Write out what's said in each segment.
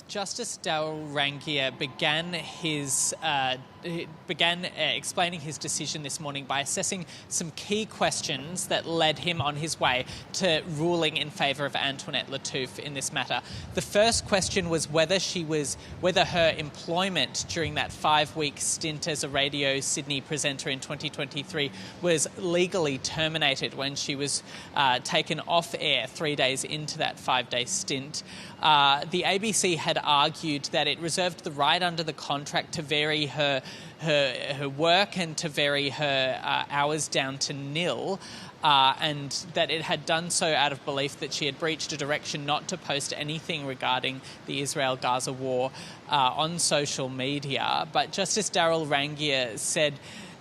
Justice Darryl Rangiah began explaining his decision this morning by assessing some key questions that led him on his way to ruling in favour of Antoinette Lattouf in this matter. The first question was whether her employment during that 5-week stint as a Radio Sydney presenter in 2023 was legally terminated when she was taken off air 3 days into that 5-day stint. The ABC had argued that it reserved the right under the contract to vary her work and to vary her hours down to nil, and that it had done so out of belief that she had breached a direction not to post anything regarding the Israel-Gaza war on social media. But Justice Darryl Rangiah said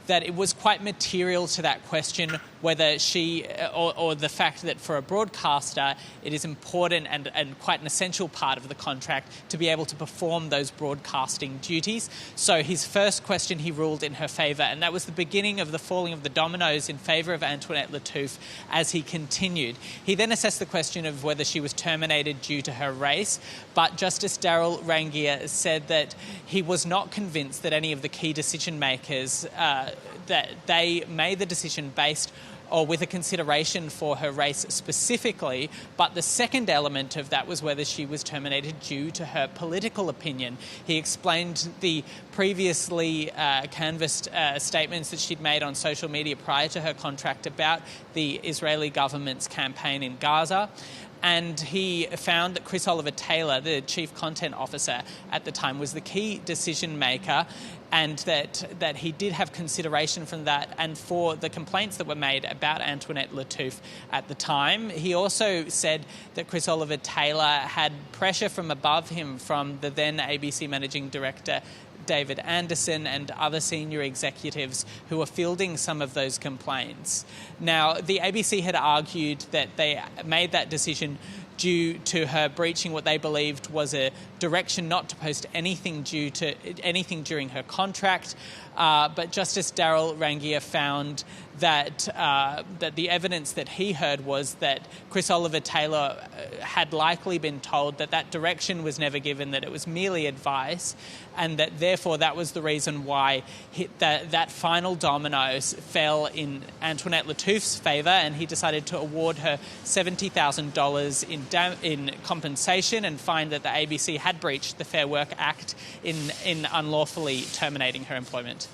that it was quite material to that question whether she, or the fact that for a broadcaster it is important and quite an essential part of the contract to be able to perform those broadcasting duties. So his first question he ruled in her favour, and that was the beginning of the falling of the dominoes in favour of Antoinette Lattouf as he continued. He then assessed the question of whether she was terminated due to her race, but Justice Darryl Rangiah said that he was not convinced that any of the key decision makers that they made the decision based or with a consideration for her race specifically, but the second element of that was whether she was terminated due to her political opinion. He explained the previously canvassed statements that she'd made on social media prior to her contract about the Israeli government's campaign in Gaza. And he found that Chris Oliver-Taylor, the chief content officer at the time, was the key decision maker, and that he did have consideration from that and for the complaints that were made about Antoinette Lattouf at the time. He also said that Chris Oliver-Taylor had pressure from above him from the then ABC managing director David Anderson and other senior executives who were fielding some of those complaints. Now, the ABC had argued that they made that decision due to her breaching what they believed was a direction not to post anything during her contract. But Justice Darryl Rangiah found that the evidence that he heard was that Chris Oliver-Taylor had likely been told that that direction was never given, that it was merely advice, and that therefore that was the reason why that final dominoes fell in Antoinette Lattouf's favour, and he decided to award her $70,000 in compensation and find that the ABC had breached the Fair Work Act in unlawfully terminating her employment.